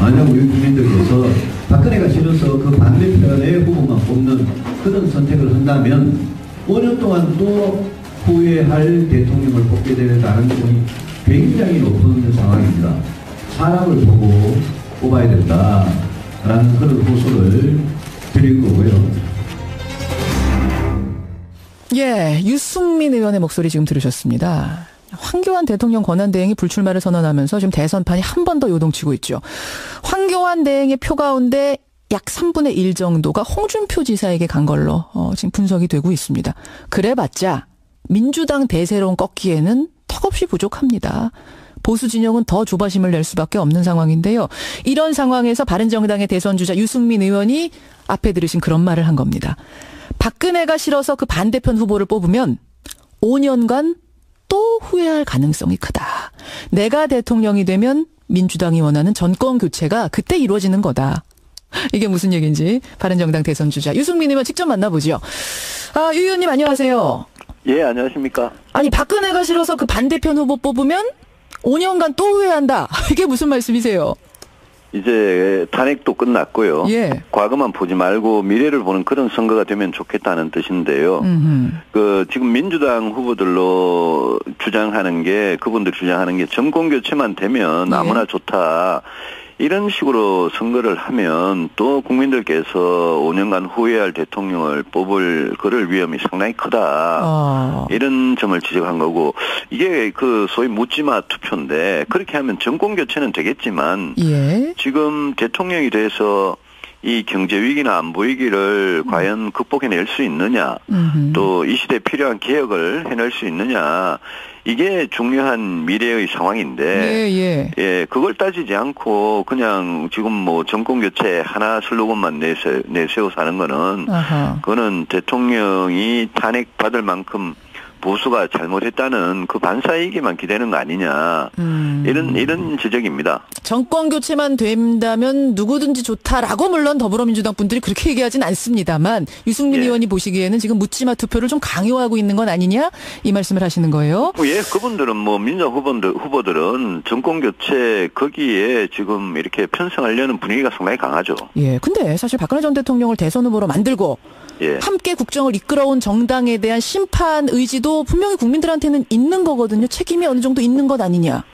만약 우리 국민들께서 박근혜가 싫어서 그 반대편의 후보만 뽑는 그런 선택을 한다면 5년 동안 또 후회할 대통령을 뽑게 될 가능성이 굉장히 높은 상황입니다. 사람을 보고 뽑아야 된다라는 그런 호소를 드릴 거고요. 예, 유승민 의원의 목소리 지금 들으셨습니다. 황교안 대통령 권한대행이 불출마를 선언하면서 지금 대선판이 한 번 더 요동치고 있죠. 황교안 대행의 표 가운데 약 3분의 1 정도가 홍준표 지사에게 간 걸로 지금 분석이 되고 있습니다. 그래봤자 민주당 대세론 꺾기에는 턱없이 부족합니다. 보수 진영은 더 조바심을 낼 수밖에 없는 상황인데요. 이런 상황에서 바른정당의 대선 주자 유승민 의원이 앞에 들으신 그런 말을 한 겁니다. 박근혜가 싫어서 그 반대편 후보를 뽑으면 5년간 또 후회할 가능성이 크다. 내가 대통령이 되면 민주당이 원하는 정권 교체가 그때 이루어지는 거다. 이게 무슨 얘기인지 바른정당 대선 주자 유승민 의원 직접 만나보죠. 유 의원님 안녕하세요. 예, 안녕하십니까. 아니 박근혜가 싫어서 그 반대편 후보 뽑으면 5년간 또 후회한다. 이게 무슨 말씀이세요? 이제 탄핵도 끝났고요. 예. 과거만 보지 말고 미래를 보는 그런 선거가 되면 좋겠다는 뜻인데요. 지금 민주당 후보들로 주장하는 게, 그분들 주장하는 게 정권 교체만 되면 예. 아무나 좋다. 이런 식으로 선거를 하면 또 국민들께서 5년간 후회할 대통령을 뽑을 그럴 위험이 상당히 크다. 이런 점을 지적한 거고, 이게 그 소위 묻지마 투표인데, 그렇게 하면 정권 교체는 되겠지만 예. 지금 대통령이 돼서 이 경제 위기나 안보 위기를 과연 극복해낼 수 있느냐, 또 이 시대에 필요한 개혁을 해낼 수 있느냐, 이게 중요한 미래의 상황인데, 예, 그걸 따지지 않고 그냥 지금 뭐 정권 교체 하나 슬로건만 내세워서 하는 거는, 그거는 대통령이 탄핵 받을 만큼 보수가 잘못했다는 그 반사이익에만 기대는 거 아니냐, 이런 지적입니다. 정권 교체만 된다면 누구든지 좋다라고 물론 더불어민주당 분들이 그렇게 얘기하진 않습니다만 유승민 예. 의원이 보시기에는 지금 묻지마 투표를 좀 강요하고 있는 건 아니냐 이 말씀을 하시는 거예요? 예, 그분들은 뭐 민주당 후보들은 정권 교체 거기에 지금 이렇게 편성하려는 분위기가 상당히 강하죠. 예, 근데 사실 박근혜 전 대통령을 대선 후보로 만들고 예. 함께 국정을 이끌어온 정당에 대한 심판 의지도 분명히 국민들한테는 있는 거거든요. 책임이 어느 정도 있는 것 아니냐.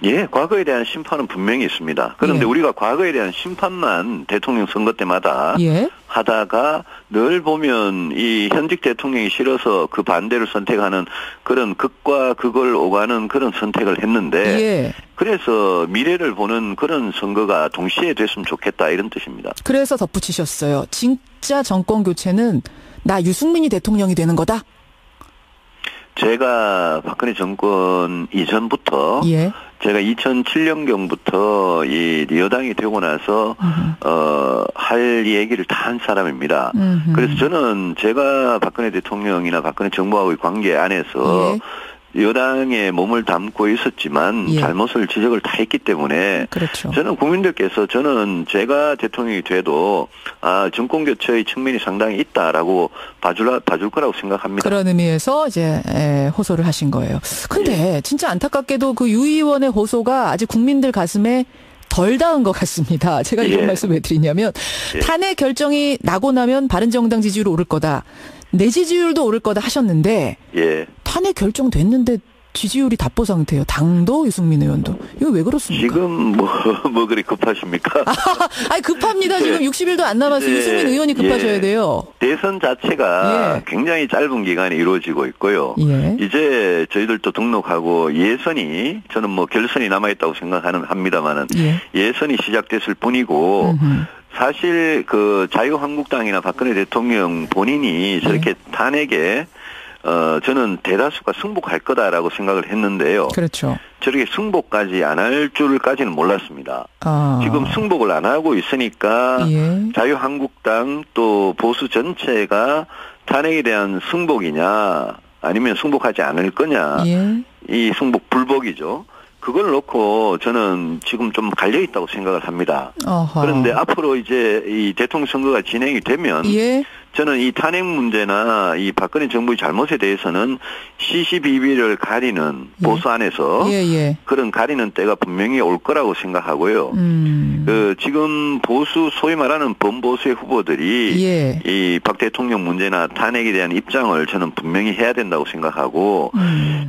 예, 과거에 대한 심판은 분명히 있습니다. 그런데 예. 우리가 과거에 대한 심판만 대통령 선거 때마다 예. 하다가 늘 보면 이 현직 대통령이 싫어서 그 반대를 선택하는 그런 극과 극을 오가는 그런 선택을 했는데, 예. 그래서 미래를 보는 그런 선거가 동시에 됐으면 좋겠다, 이런 뜻입니다. 그래서 덧붙이셨어요. 진짜 정권 교체는 나 유승민이 대통령이 되는 거다? 제가 박근혜 정권 이전부터, 예. 제가 2007년경부터 이 여당이 되고 나서 할 얘기를 다 한 사람입니다. 그래서 저는 제가 박근혜 대통령이나 박근혜 정부와의 관계 안에서 여당에 몸을 담고 있었지만 예. 잘못을 지적을 다 했기 때문에, 그렇죠. 저는 국민들께서 저는 제가 대통령이 돼도 정권 교체의 측면이 상당히 있다라고 봐줄 거라고 생각합니다. 그런 의미에서 이제 호소를 하신 거예요. 근데 진짜 안타깝게도 그 유 의원의 호소가 아직 국민들 가슴에 덜 닿은 것 같습니다. 제가 이런 말씀 왜 드리냐면, 탄핵 결정이 나고 나면 바른정당 지지율이 오를 거다, 내 지지율도 오를 거다 하셨는데, 예. 탄핵 결정됐는데 지지율이 답보 상태예요. 당도 유승민 의원도. 이거 왜 그렇습니까? 지금 뭐 그리 급하십니까? 아니 급합니다. 지금 60일도 안 남았어요. 유승민 의원이 급하셔야 돼요. 대선 자체가 굉장히 짧은 기간에 이루어지고 있고요. 예. 이제 저희들도 등록하고 예선이, 저는 뭐 결선이 남아있다고 생각합니다만은 예선이 시작됐을 뿐이고, 사실 그 자유한국당이나 박근혜 대통령 본인이 저렇게 탄핵에 저는 대다수가 승복할 거다라고 생각을 했는데요. 그렇죠. 저렇게 승복까지 안 할 줄까지는 몰랐습니다. 지금 승복을 안 하고 있으니까 자유한국당 또 보수 전체가 탄핵에 대한 승복이냐 아니면 승복하지 않을 거냐, 이 승복 불복이죠. 그걸 놓고 저는 지금 좀 갈려 있다고 생각을 합니다. 그런데 앞으로 이제 이 대통령 선거가 진행이 되면 저는 이 탄핵 문제나 이 박근혜 정부의 잘못에 대해서는 시시비비를 가리는 보수 안에서 그런 가리는 때가 분명히 올 거라고 생각하고요. 지금 보수 소위 말하는 범보수의 후보들이 이 박 대통령 문제나 탄핵에 대한 입장을 저는 분명히 해야 된다고 생각하고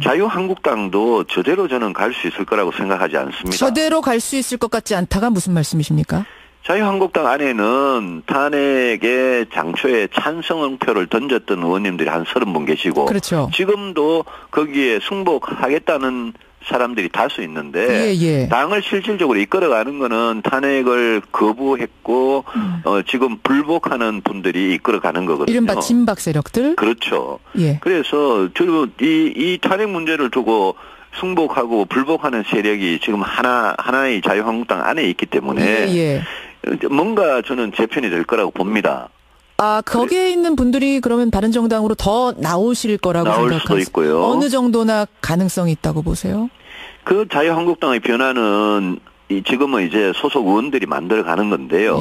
자유한국당도 저대로 저는 갈 수 있을 거라고 생각하지 않습니다. 저대로 갈 수 있을 것 같지 않다가 무슨 말씀이십니까? 자유한국당 안에는 탄핵에 장초에 찬성표를 던졌던 의원님들이 한 30분 계시고 그렇죠. 지금도 거기에 승복하겠다는 사람들이 다수 있는데 당을 실질적으로 이끌어가는 거는 탄핵을 거부했고 지금 불복하는 분들이 이끌어가는 거거든요. 이른바 진박 세력들? 그렇죠. 그래서 이 탄핵 문제를 두고 승복하고 불복하는 세력이 지금 하나의 자유한국당 안에 있기 때문에 뭔가 저는 재편이 될 거라고 봅니다. 아, 거기에 있는 분들이 그러면 바른정당으로 더 나오실 거라고 나올 수도 있고요. 어느 정도나 가능성이 있다고 보세요? 그 자유한국당의 변화는 지금은 이제 소속 의원들이 만들어가는 건데요.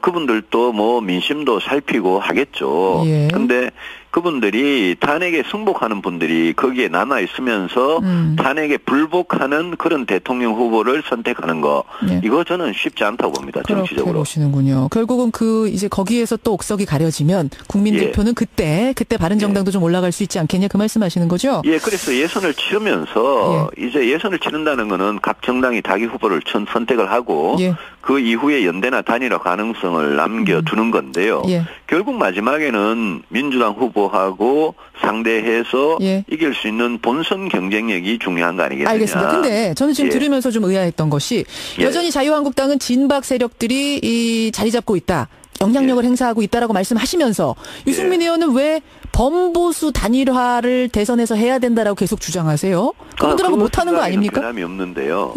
그분들도 뭐 민심도 살피고 하겠죠. 근데 그분들이 탄핵에 승복하는 분들이 거기에 남아있으면서 탄핵에 불복하는 그런 대통령 후보를 선택하는 거. 이거 저는 쉽지 않다고 봅니다. 정치적으로. 그렇게 보시는군요. 결국은 이제 거기에서 또 옥석이 가려지면 국민들 표는 그때 바른정당도 좀 올라갈 수 있지 않겠냐 그 말씀하시는 거죠? 그래서 예선을 치르면서 이제 예선을 치른다는 거는 각 정당이 자기 후보를 선택을 하고 그 이후에 연대나 단일화 가능성을 남겨두는 건데요. 결국 마지막에는 민주당 후보하고 상대해서 이길 수 있는 본선 경쟁력이 중요한 거 아니겠느냐. 알겠습니다. 근데 저는 지금 들으면서 좀 의아했던 것이 여전히 자유한국당은 진박 세력들이 자리 잡고 있다. 영향력을 행사하고 있다라고 말씀하시면서 유승민 의원은 왜 범보수 단일화를 대선에서 해야 된다라고 계속 주장하세요? 그분들하고 못하는 거 아닙니까? 변함이 없는데요.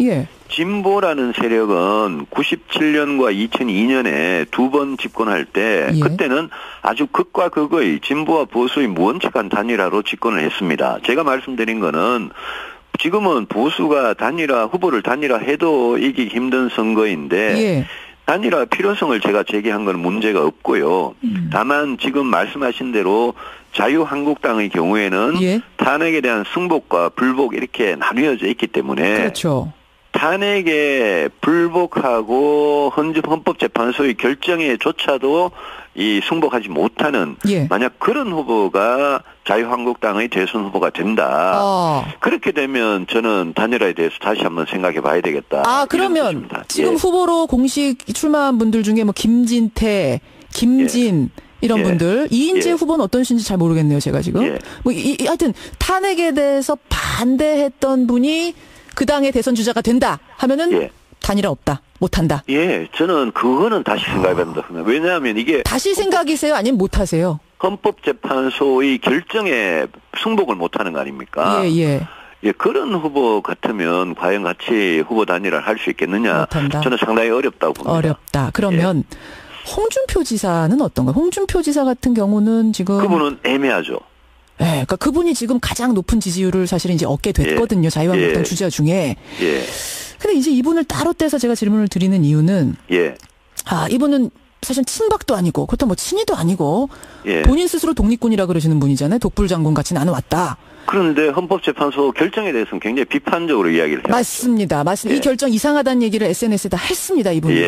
진보라는 세력은 97년과 2002년에 두 번 집권할 때 그때는 아주 극과 극의 진보와 보수의 무원칙한 단일화로 집권을 했습니다. 제가 말씀드린 거는 지금은 보수가 후보를 단일화해도 이기기 힘든 선거인데 단일화 필요성을 제가 제기한 건 문제가 없고요. 다만 지금 말씀하신 대로 자유한국당의 경우에는 탄핵에 대한 승복과 불복 이렇게 나뉘어져 있기 때문에 그렇죠. 탄핵에 불복하고 헌법재판소의 결정에조차도 승복하지 못하는 만약 그런 후보가 자유한국당의 대선 후보가 된다. 그렇게 되면 저는 단일화에 대해서 다시 한번 생각해 봐야 되겠다. 그러면 지금 후보로 공식 출마한 분들 중에 뭐 김진태, 김진 이런 분들 이인재 후보는 어떠신지 잘 모르겠네요. 제가 지금 하여튼 탄핵에 대해서 반대했던 분이 그 당의 대선 주자가 된다 하면은 단일화 없다. 못한다. 저는 그거는 다시 생각해야 된다. 왜냐하면 이게 다시 생각이세요? 아니면 못하세요? 헌법재판소의 결정에 승복을 못하는 거 아닙니까? 그런 후보 같으면 과연 같이 후보 단일화를 할 수 있겠느냐? 못한다. 저는 상당히 어렵다고 봅니다. 어렵다. 그러면 홍준표 지사는 어떤가요? 홍준표 지사 같은 경우는 지금 그분은 애매하죠. 그러니까 그분이 지금 가장 높은 지지율을 사실은 이제 얻게 됐거든요. 자유한국당 주자 중에. 근데 이제 이분을 따로 떼서 제가 질문을 드리는 이유는 이분은 사실 친박도 아니고 그렇다고 뭐 친이도 아니고 본인 스스로 독립군이라 그러시는 분이잖아요. 독불장군 같이 나는 왔다. 그런데 헌법재판소 결정에 대해서는 굉장히 비판적으로 이야기를 해요. 맞습니다. 이 결정 이상하다는 얘기를 SNS에다 했습니다. 이분이.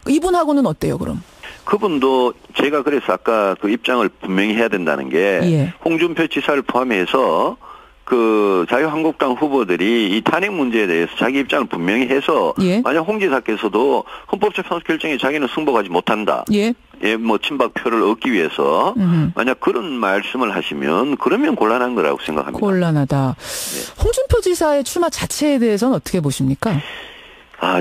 이분하고는 어때요 그럼? 그분도 제가 그래서 아까 그 입장을 분명히 해야 된다는 게 홍준표 지사를 포함해서 그 자유한국당 후보들이 이 탄핵 문제에 대해서 자기 입장을 분명히 해서 만약 홍 지사께서도 헌법재판소 결정에 자기는 승복하지 못한다. 뭐 친박표를 얻기 위해서 만약 그런 말씀을 하시면 그러면 곤란한 거라고 생각합니다. 곤란하다. 홍준표 지사의 출마 자체에 대해서는 어떻게 보십니까?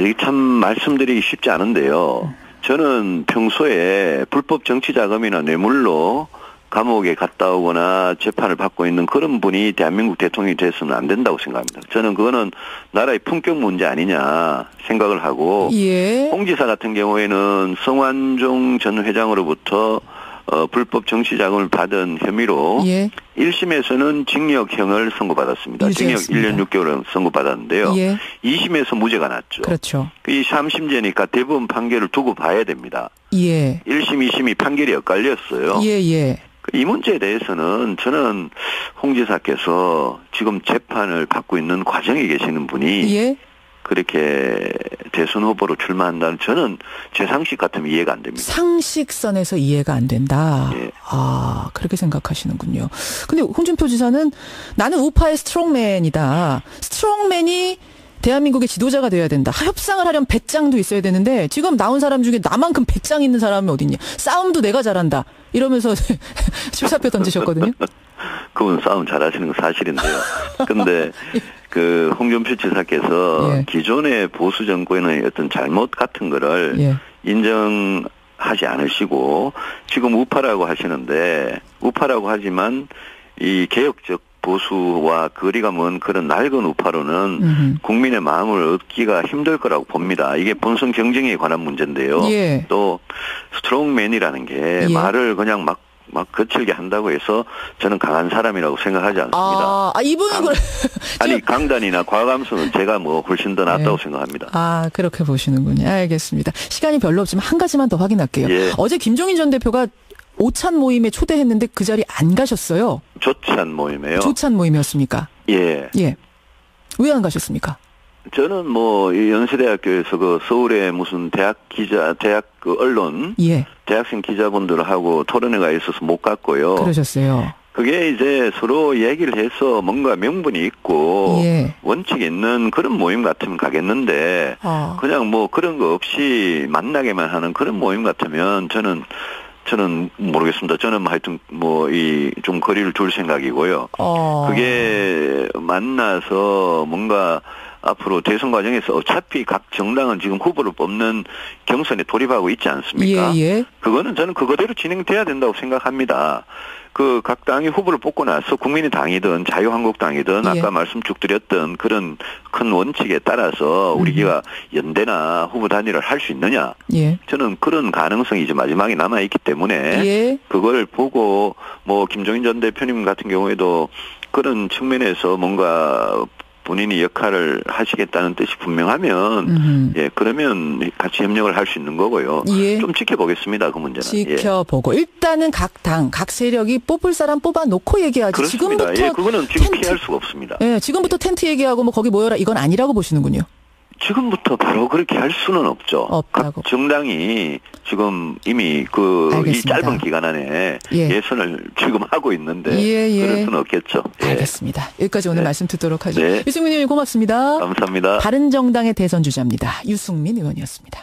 이게 참 말씀드리기 쉽지 않은데요. 저는 평소에 불법 정치 자금이나 뇌물로 감옥에 갔다 오거나 재판을 받고 있는 그런 분이 대한민국 대통령이 돼서는 안 된다고 생각합니다. 저는 그거는 나라의 품격 문제 아니냐 생각을 하고 홍 지사 같은 경우에는 성완종 전 회장으로부터 불법 정치 자금을 받은 혐의로 1심에서는 징역형을 선고받았습니다. 징역 1년 6개월을 선고받았는데요. 2심에서 무죄가 났죠. 그렇죠. 이 3심제니까 대법원 판결을 두고 봐야 됩니다. 예. 1심, 2심이 판결이 엇갈렸어요. 예, 예. 이 문제에 대해서는 저는 홍 지사께서 지금 재판을 받고 있는 과정에 계시는 분이 예. 그렇게 대선 후보로 출마한다는 저는 제 상식 같으면 이해가 안 됩니다. 상식선에서 이해가 안 된다. 예. 아, 그렇게 생각하시는군요. 근데 홍준표 지사는 나는 우파의 스트롱맨이다. 스트롱맨이 대한민국의 지도자가 돼야 된다. 협상을 하려면 배짱도 있어야 되는데 지금 나온 사람 중에 나만큼 배짱 있는 사람이 어딨냐. 싸움도 내가 잘한다. 이러면서 출사표 던지셨거든요. 그분 싸움 잘하시는 건 사실인데요. 근데 그 홍준표 지사께서 예. 기존의 보수 정권의 어떤 잘못 같은 거를 예. 인정하지 않으시고 지금 우파라고 하시는데 우파라고 하지만 이 개혁적 보수와 거리가 먼 그런 낡은 우파로는 국민의 마음을 얻기가 힘들 거라고 봅니다. 이게 본선 경쟁에 관한 문제인데요. 예. 또 스트롱맨이라는 게 예. 말을 그냥 막 거칠게 한다고 해서 저는 강한 사람이라고 생각하지 않습니다. 이분은 아니 강단이나 과감성은 제가 뭐 훨씬 더 낫다고 생각합니다. 아, 그렇게 보시는군요. 알겠습니다. 시간이 별로 없지만 한 가지만 더 확인할게요. 예. 어제 김종인 전 대표가 오찬 모임에 초대했는데 그 자리 안 가셨어요. 조찬 모임이에요. 조찬 모임이었습니까? 예. 예. 왜 안 가셨습니까? 저는 뭐 이 연세대학교에서 그 서울의 무슨 대학 그 언론 예. 대학생 기자분들하고 토론회가 있어서 못 갔고요. 그러셨어요. 그게 이제 서로 얘기를 해서 뭔가 명분이 있고 예. 원칙이 있는 그런 모임 같으면 가겠는데 그냥 뭐 그런 거 없이 만나게만 하는 그런 모임 같으면 저는 모르겠습니다. 저는 하여튼 뭐 이 좀 거리를 둘 생각이고요. 그게 만나서 뭔가 앞으로 대선 과정에서 어차피 각 정당은 지금 후보를 뽑는 경선에 돌입하고 있지 않습니까? 예, 예. 그거는 저는 그거대로 진행돼야 된다고 생각합니다. 그 각 당이 후보를 뽑고 나서 국민의당이든 자유한국당이든 예. 아까 말씀 쭉 드렸던 그런 큰 원칙에 따라서 우리가 연대나 후보 단일을 할 수 있느냐? 예. 저는 그런 가능성이 이제 마지막에 남아 있기 때문에 예. 그걸 보고 뭐 김종인 전 대표님 같은 경우에도 그런 측면에서 뭔가 본인이 역할을 하시겠다는 뜻이 분명하면 예 그러면 같이 협력을 할 수 있는 거고요. 예. 좀 지켜보겠습니다. 그 문제는. 지켜보고 일단은 각 당, 각 세력이 뽑을 사람 뽑아놓고 얘기하지. 그렇습니다. 지금부터 예, 그거는 지금 피할 수가 없습니다. 예, 지금부터 텐트 얘기하고 뭐 거기 모여라 이건 아니라고 보시는군요. 지금부터 바로 그렇게 할 수는 없죠. 없다고. 각 정당이 지금 이미 이 짧은 기간 안에 예선을 지금 하고 있는데 그럴 수는 없겠죠. 예. 알겠습니다. 여기까지 오늘 네. 말씀 듣도록 하죠. 네. 유승민 의원님 고맙습니다. 감사합니다. 바른정당의 대선 주자입니다. 유승민 의원이었습니다.